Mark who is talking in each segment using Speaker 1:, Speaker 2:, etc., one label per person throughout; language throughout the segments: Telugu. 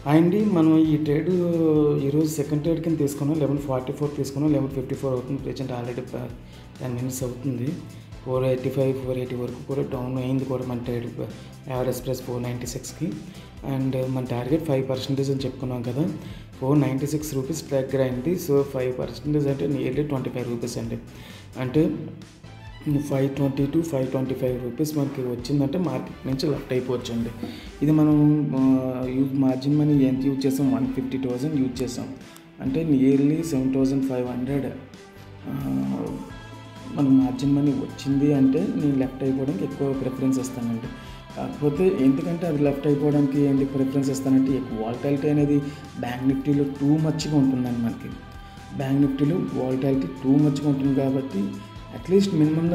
Speaker 1: అండి మనం ఈ ట్రేడ్ ఈరోజు సెకండ్ ట్రేడ్ కింద తీసుకున్నాం. 11:44 తీసుకున్నాం. 11:54 అవుతుంది. ప్రెజెంట్ ఆల్రెడీ 10 మినిట్స్ అవుతుంది. 485, 480 వరకు కూడా డౌన్ అయింది కూడా మన ట్రేడ్. యావరేజ్ ప్రైస్ 496కి. అండ్ మన టార్గెట్ 5% అని చెప్పుకున్నాం కదా. 496 రూపీస్ దగ్గర అయింది. సో 5% అంటే నియర్లీ 25 రూపీస్ అండి. అంటే 520 to 525 రూపీస్ మనకి వచ్చిందంటే మార్కెట్ నుంచి లెఫ్ట్ అయిపోవచ్చు అండి. ఇది మనం మార్జిన్ మనీ ఎంత యూజ్ చేసాం, 150,000 యూజ్ చేసాం. అంటే నియర్లీ 7,500 మనం మార్జిన్ మనీ వచ్చింది అంటే నేను లెఫ్ట్ అయిపోవడానికి ఎక్కువ ప్రిఫరెన్స్ ఇస్తానండి. కాకపోతే ఎందుకంటే అది లెఫ్ట్ అయిపోవడానికి ఎందుకు ప్రిఫరెన్స్ ఇస్తానంటే ఎక్కువ వాలటాలిటీ అనేది బ్యాంక్ నిఫ్టీలో టూ మచ్గా ఉంటుందండి. మనకి బ్యాంక్ నిఫ్టీలో వాలటాలిటీ టూ మచ్గా ఉంటుంది కాబట్టి అట్లీస్ట్ మినిమం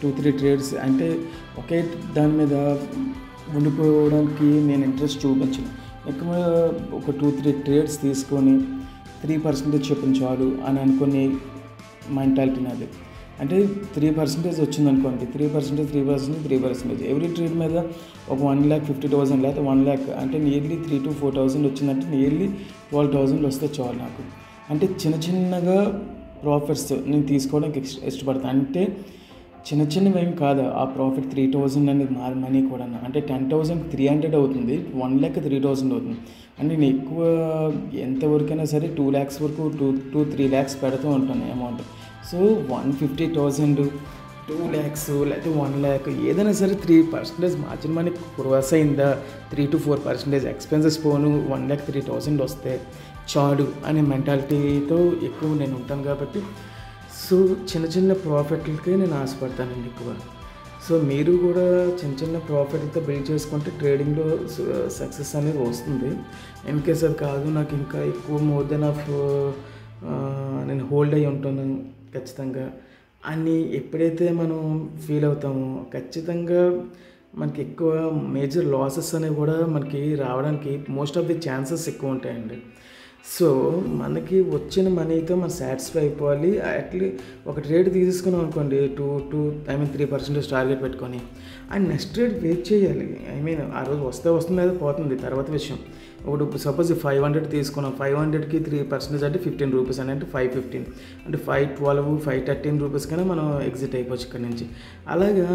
Speaker 1: 2-3 ట్రేడ్స్ అంటే ఒకే దాని మీద ఉండిపోవడానికి నేను ఇంట్రెస్ట్ చూపించను. ఎక్కువ ఒక 2-3 ట్రేడ్స్ తీసుకొని 3% చెప్పిన చాలు అని అనుకునే మెంటాలిటీ నాది. అంటే 3% వచ్చిందనుకోండి, 3% ఎవ్రీ ట్రేడ్ మీద ఒక 1,50,000 లేదా 1,00,000 అంటే నియర్లీ 3,000 to 4,000 వచ్చిందంటే నియర్లీ 12,000 వస్తే చాలు నాకు. అంటే చిన్నగా ప్రాఫిట్స్ నేను తీసుకోవడానికి ఇష్టపడతాను. అంటే చిన్నవి ఏం కాదు. ఆ ప్రాఫిట్ 3,000 అనేది మనీ కూడా అంటే 10,300 అవుతుంది. 1,00,000 3,000 అవుతుంది. అంటే నేను ఎక్కువ ఎంతవరకైనా సరే 2 lakhs వరకు 2-3 lakhs పెడుతూ ఉంటాను అమౌంట్. సో 150,000, 2 lakhs లేకపోతే 1,00,000 ఏదైనా సరే 3% మార్జిన్ మనీ క్రాస్ అయిందా, 3 to 4% ఎక్స్పెన్సెస్ పోను 1,00,000 3,000 వస్తే చాలు అనే మెంటాలిటీతో ఎక్కువ నేను ఉంటాను కాబట్టి సో చిన్న ప్రాఫిట్లకే నేను ఆశపడతానండి ఎక్కువ. సో మీరు కూడా చిన్న ప్రాఫిట్తో బిల్డ్ చేసుకుంటే ట్రేడింగ్లో సక్సెస్ అనేది వస్తుంది. ఇన్ కేస్ అది కాదు, నాకు ఇంకా ఎక్కువ మోర్ దెన్ ఆఫ్ నేను హోల్డ్ అయ్యి ఉంటాను ఖచ్చితంగా అని ఎప్పుడైతే మనం ఫీల్ అవుతామో ఖచ్చితంగా మనకి ఎక్కువ మేజర్ లాసెస్ అనేవి కూడా మనకి రావడానికి మోస్ట్ ఆఫ్ ది ఛాన్సెస్ ఎక్కువ ఉంటాయండి. సో మనకి వచ్చిన మనీతో మనం సాటిస్ఫై అయిపోవాలి. ఒక ట్రేడ్ తీసుకున్నాం అనుకోండి, 3% టార్గెట్ పెట్టుకొని అండ్ నెక్స్ట్ ట్రేడ్ వెయిట్ చేయాలి. ఆ రోజు వస్తుంది లేదా పోతుంది తర్వాత విషయం. ఇప్పుడు సపోజ్ 500 తీసుకున్నాం, 500కి 3% అంటే 15 రూపీస్ అని అంటే 515 అంటే 512, 513 రూపీస్ కన్నా మనం ఎగ్జిట్ అయిపోవచ్చు ఇక్కడ నుంచి. అలాగా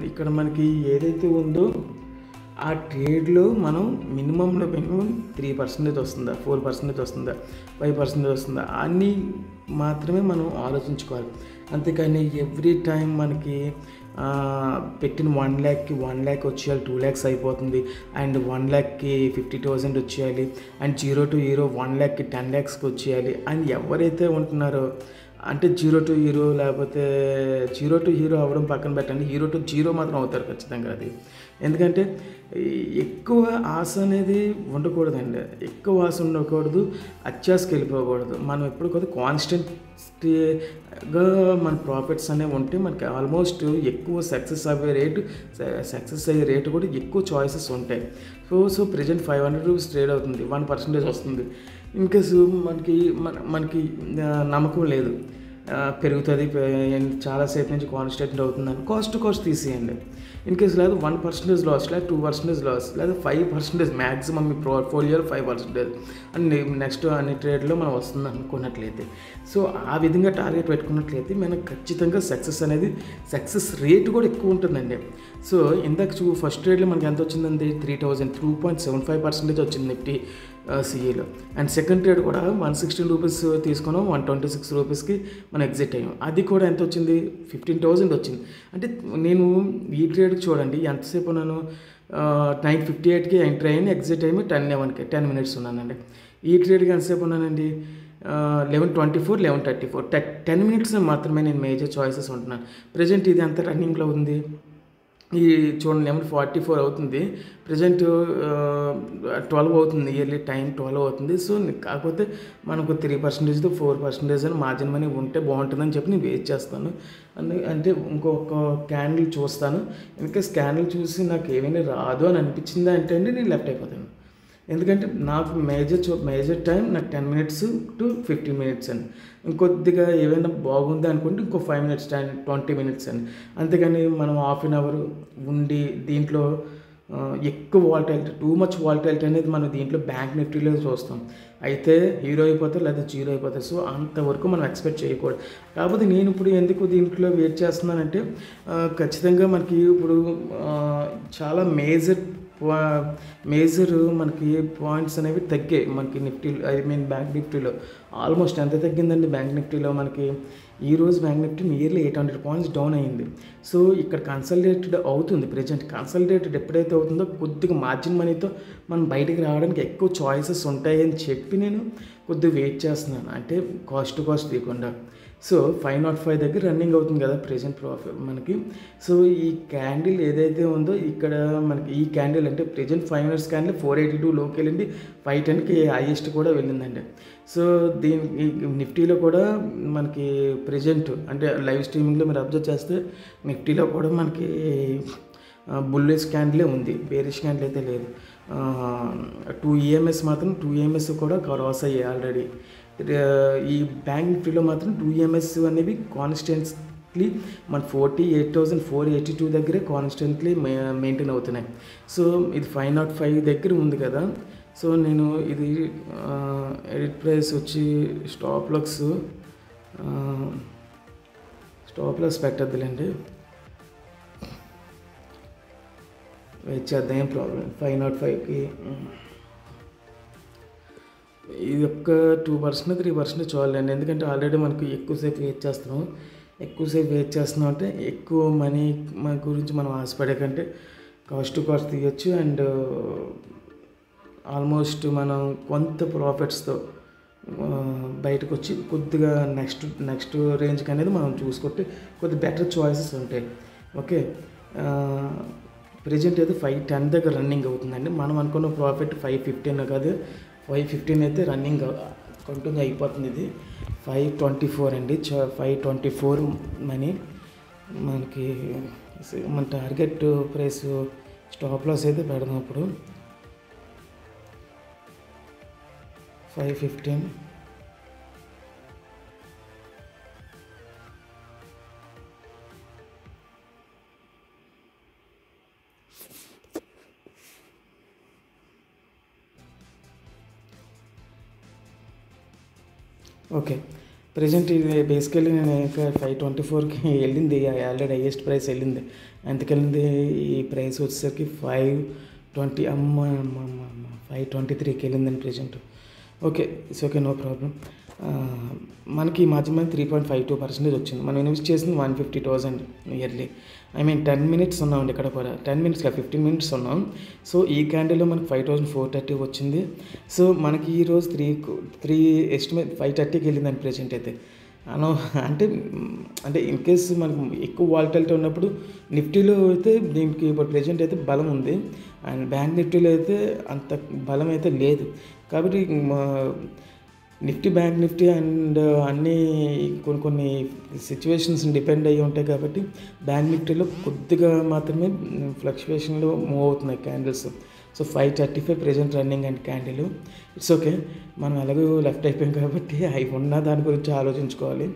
Speaker 1: ఇక్కడ మనకి ఏదైతే ఉందో ఆ ట్రేడ్లో మనం మినిమం 3% వస్తుందా, 4% వస్తుందా, 5% వస్తుందా అన్నీ మాత్రమే మనం ఆలోచించుకోవాలి. అంతేకాని ఎవ్రీ టైం మనకి పెట్టిన 1,00,000కి 1,00,000 వచ్చేయాలి, 2 lakhs అయిపోతుంది అండ్ 1,00,000కి 50,000 వచ్చేయాలి అండ్ 0 to 1,00,000కి 10 lakhsకి వచ్చేయాలి అని ఎవరైతే ఉంటున్నారో అంటే 0 to 0 లేకపోతే 0 to 0 అవ్వడం పక్కన పెట్టండి, 0 to 0 మాత్రం అవుతారు ఖచ్చితంగా. అది ఎందుకంటే ఎక్కువ ఆశ అనేది ఉండకూడదండి. ఎక్కువ ఆశ ఉండకూడదు, అత్యాశకి వెళ్ళిపోకూడదు. మనం ఎప్పుడు కూడా కాన్స్టెంట్గా మన ప్రాఫిట్స్ అనేవి ఉంటే మనకి ఆల్మోస్ట్ ఎక్కువ సక్సెస్ అయ్యే రేటు కూడా ఎక్కువ చాయిసెస్ ఉంటాయి. సో ప్రజెంట్ 500 రూపీస్ ట్రేడ్ అవుతుంది, 1% వస్తుంది. ఇన్కేస్ మనకి నమ్మకం లేదు, పెరుగుతుంది, చాలాసేపు నుంచి కాన్స్టెంట్ అవుతుందని కాస్ట్ తీసేయండి. ఇన్కేస్ లేదు 1% లాస్, లేదా 2% లాస్, లేదా 5% మ్యాక్సిమం మీ పోర్ట్ఫోలియోలో 5% అని నెక్స్ట్ అన్ని ట్రేడ్లో మనం వస్తుంది అనుకున్నట్లయితే, సో ఆ విధంగా టార్గెట్ పెట్టుకున్నట్లయితే మనకు ఖచ్చితంగా సక్సెస్ రేట్ కూడా ఎక్కువ ఉంటుందండి. సో ఇందాక ఫస్ట్ ట్రేడ్లో మనకి ఎంత వచ్చిందండి, 2.75% వచ్చింది నిఫ్టీ సిఈలో. అండ్ సెకండ్ ట్రేడ్ కూడా 116 రూపీస్ తీసుకున్నాం, 126 రూపీస్కి మనం ఎగ్జిట్ అయ్యాం. అది కూడా ఎంత వచ్చింది, 15,000 వచ్చింది. అంటే నేను ఈ ట్రేడ్కి చూడండి ఎంతసేపు ఉన్నాను, 9:58కి ఎంటర్ అయ్యాను, ఎగ్జిట్ అయ్యి 10:11కి 10 minutes ఉన్నానండి. ఈ ట్రేడ్కి ఎంతసేపు ఉన్నానండి, 11:24, 11:34 10 minutes మాత్రమే నేను మేజర్ చాయిసెస్ ఉంటున్నాను. ప్రజెంట్ ఇది ఎంత రన్నింగ్లో ఉంది, ఈ చూడండి 11:44 అవుతుంది, ప్రజెంట్ 12 అవుతుంది, ఇయర్లీ టైం 12 అవుతుంది. సో కాకపోతే మనకు 3% to 4% అని మార్జిన్ మనీ ఉంటే బాగుంటుందని చెప్పి నేను వెయిట్ చేస్తాను. అంటే ఇంకొక క్యాండిల్ చూస్తాను. ఇన్కేస్ క్యాండిల్ చూసి నాకు ఏమైనా రాదు అని అనిపించిందా అంటే అండి నేను లెఫ్ట్ అయిపోతాను. ఎందుకంటే నాకు మేజర్ టైం నాకు 10 minutes to 15 minutes అండి. ఇంకొద్దిగా ఏమైనా బాగుంది అనుకుంటే ఇంకో 5 minutes 20 minutes అండి. అంతేగాని మనం హాఫ్ అన్ అవర్ ఉండి దీంట్లో ఎక్కువ వాలటాలిటీ, టూ మచ్ వాలటాలిటీ అనేది మనం దీంట్లో బ్యాంక్ నిఫ్టీలో చూస్తాం. అయితే హీరో అయిపోతారు లేదా జీరో అయిపోతారు. సో అంతవరకు మనం ఎక్స్పెక్ట్ చేయకూడదు. కాకపోతే నేను ఇప్పుడు ఎందుకు దీంట్లో వెయిట్ చేస్తున్నానంటే ఖచ్చితంగా మనకి ఇప్పుడు చాలా మేజర్ మనకి పాయింట్స్ అనేవి తగ్గాయి మనకి నిఫ్టీలో, ఐ మీన్ బ్యాంక్ నిఫ్టీలో. ఆల్మోస్ట్ ఎంత తగ్గిందండి బ్యాంక్ నిఫ్టీలో మనకి? ఈరోజు bank Nifty nearly 800 points down అయ్యింది. సో ఇక్కడ కన్సల్టేటెడ్ అవుతుంది. ప్రజెంట్ కన్సల్టేటెడ్ ఎప్పుడైతే అవుతుందో కొద్దిగా మార్జిన్ మనీతో మనం బయటికి రావడానికి ఎక్కువ చాయిసెస్ ఉంటాయని చెప్పి నేను కొద్దిగా వెయిట్ చేస్తున్నాను. అంటే కాస్ట్ తీయకుండా. సో 505 దగ్గర రన్నింగ్ అవుతుంది కదా ప్రెజెంట్ ప్రాఫిట్ మనకి. సో ఈ క్యాండిల్ ఏదైతే ఉందో ఇక్కడ మనకి ఈ క్యాండిల్ అంటే ప్రెజెంట్ 5 మినిట్స్ క్యాండిల్ 482 లోకి వెళ్ళింది, 510కి హైయెస్ట్ కూడా వెళ్ళిందండి. సో దీనికి నిఫ్టీలో కూడా మనకి ప్రెజెంట్ అంటే లైవ్ స్ట్రీమింగ్లో మీరు అబ్జర్వ్ చేస్తే నిఫ్టీలో కూడా మనకి బుల్లిష్ క్యాండిలే ఉంది, బేరిష్ క్యాండిల్ అయితే లేదు. 2 EMS మాత్రం 2 EMS కూడా క్రాస్ అయ్యాయి ఆల్రెడీ. ఈ బ్యాంక్ నిఫ్టీలో మాత్రం 2 EMS అనేవి కాన్స్టెంట్లీ మన 48,482 దగ్గరే కాన్స్టెంట్లీ మెయింటైన్ అవుతున్నాయి. సో ఇది 505 దగ్గర ఉంది కదా. సో నేను ఇది ఎడిట్ ప్రైస్ వచ్చి స్టాప్ లాస్ పెట్టద్దులేండి, వెయిట్ చేద్దాం, ఏం ప్రాబ్లం. 505కి ఇది ఒక్క 2% 3% చాలండి. ఎందుకంటే ఆల్రెడీ మనకు ఎక్కువసేపు వెయిట్ చేస్తున్నాం అంటే ఎక్కువ మనీ మన గురించి మనం ఆశపడే కంటే కాస్ట్ తీయచ్చు. అండ్ ఆల్మోస్ట్ మనం కొంత ప్రాఫిట్స్తో బయటకు వచ్చి కొద్దిగా నెక్స్ట్ రేంజ్కి అనేది మనం చూసుకుంటే కొద్దిగా బెటర్ చాయిసెస్ ఉంటాయి. ఓకే, ప్రెజెంట్ అయితే 510 దగ్గర రన్నింగ్ అవుతుందండి. మనం అనుకున్న ప్రాఫిట్ 515 కాదు, 515 అయితే రన్నింగ్ కంటిన్యూ అయిపోతుంది. ఇది 524 అండి, 524 మనీ మనకి. మన టార్గెట్ ప్రైస్ స్టాప్ లాస్ అయితే పెడదాం ఇప్పుడు 515. ఓకే, ప్రజెంట్ ఇది బేసికల్లీ నేను ఇంకా 524కి వెళ్ళింది, ఆల్రెడీ హైయెస్ట్ ప్రైస్ వెళ్ళింది. ఎంతకెళ్ళింది ఈ ప్రైస్ వచ్చేసరికి 520, 523కి వెళ్ళిందండి present. Okay, it's okay, no problem. మనకి ఈ మధ్య 3.52% వచ్చింది. మనం ఇన్వెస్ట్ చేసింది 150,000 ఇయర్లీ. ఐ మీన్ 10 మినిట్స్ ఉన్నామండి ఇక్కడ కూడా, 10 మినిట్స్ 15 మినిట్స్ ఉన్నాం. సో ఈ క్యాండిల్లో మనకి 5,430 వచ్చింది. సో మనకి ఈరోజు 3 ఎస్టిమేట్ 530కి వెళ్ళిందండి ప్రెజెంట్ అయితే. అంటే ఇన్ కేస్ మనకు ఎక్కువ వాలటాలిటీ ఉన్నప్పుడు నిఫ్టీలో అయితే దీనికి ఇప్పుడు ప్రెజెంట్ అయితే బలం ఉంది, అండ్ బ్యాంక్ నిఫ్టీలో అయితే అంత బలం అయితే లేదు. కాబట్టి నిఫ్టీ, బ్యాంక్ నిఫ్టీ అండ్ అన్నీ కొన్ని సిచ్యువేషన్స్ డిపెండ్ అయ్యి ఉంటాయి. కాబట్టి బ్యాంక్ నిఫ్టీలో కొద్దిగా మాత్రమే ఫ్లక్చువేషన్లో మూవ్ అవుతున్నాయి candles. So 535 present running and candle. It's okay, మనం ఎలాగో లెఫ్ట్ అయిపోయాం కాబట్టి అవి ఉన్న దాని గురించి ఆలోచించుకోవాలి.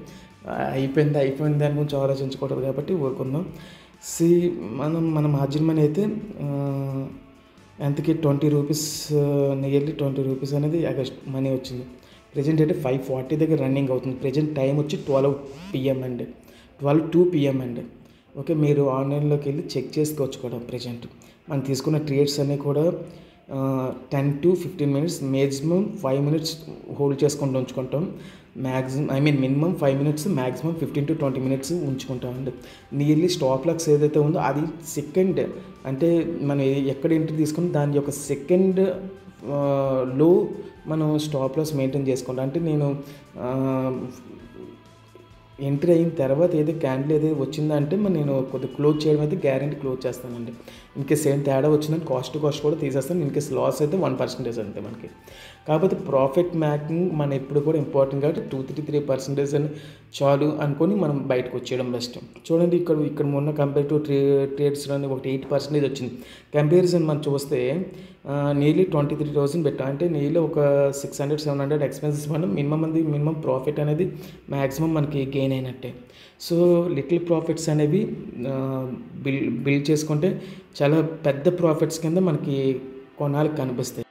Speaker 1: అయిపోయింది దాని గురించి ఆలోచించకూడదు కాబట్టి ఊరుకుందాం. మన మార్జిన్ మనీ అయితే ఎంతకి 20 రూపీస్, నియర్లీ 20 రూపీస్ అనేది ఆగస్ట్ మనీ వచ్చింది. ప్రెజెంట్ అయితే 540 దగ్గర రన్నింగ్ అవుతుంది. ప్రెజెంట్ టైం వచ్చి 12 PM అండి, 12 PM అండి. ఓకే, మీరు ఆన్లైన్లోకి వెళ్ళి చెక్ చేసుకోవచ్చు కూడా. ప్రెజెంట్ మనం తీసుకున్న ట్రేడ్స్ అన్నీ కూడా 10 to 15 minutes, maximum 5 minutes hold చేసుకుంటూ ఉంచుకుంటాం. Minimum 5 minutes, maximum 15 to 20 minutes ఉంచుకుంటామండి. నియర్లీ స్టాప్ లాస్ ఏదైతే ఉందో అది సెకండ్, అంటే మనం ఎక్కడ ఎంట్రీ తీసుకుని దాని యొక్క సెకండ్ లో మనం స్టాప్ లాస్ మెయింటైన్ చేసుకుంటాం. అంటే నేను ఎంట్రీ అయిన తర్వాత ఏదో క్యాండిల్ ఏదో వచ్చిందంటే నేను కొద్దిగా క్లోజ్ చేయడం అయితే గ్యారెంటీ క్లోజ్ చేస్తానండి. ఇన్కేస్ ఏం తేడా వచ్చిందని కాస్ట్ కూడా తీసేస్తాను. ఇన్కేస్ లాస్ అయితే 1% అంతే మనకి. కాకపోతే ప్రాఫిట్ మేకింగ్ మన ఎప్పుడు కూడా ఇంపార్టెంట్ కాబట్టి 2-3% అని చాలు అనుకొని మనం బయటకు వచ్చేయడం బెస్ట్. చూడండి ఇక్కడ మొన్న కంపేర్ టు ట్రేడ్స్లోని ఒకటి 8% వచ్చింది. కంపారిజన్ మనం చూస్తే నియర్లీ 23,000 పెట్టాం. అంటే నియర్లీ ఒక 600-700 ఎక్స్పెన్సెస్ మనం మినిమం ప్రాఫిట్ అనేది మ్యాక్సిమం మనకి గెయిన్ అయినట్టే. సో లిటిల్ ప్రాఫిట్స్ అనేవి బిల్డ్ చేసుకుంటే చాలా పెద్ద ప్రాఫిట్స్ కింద మనకి కొనాలి కనిపిస్తాయి.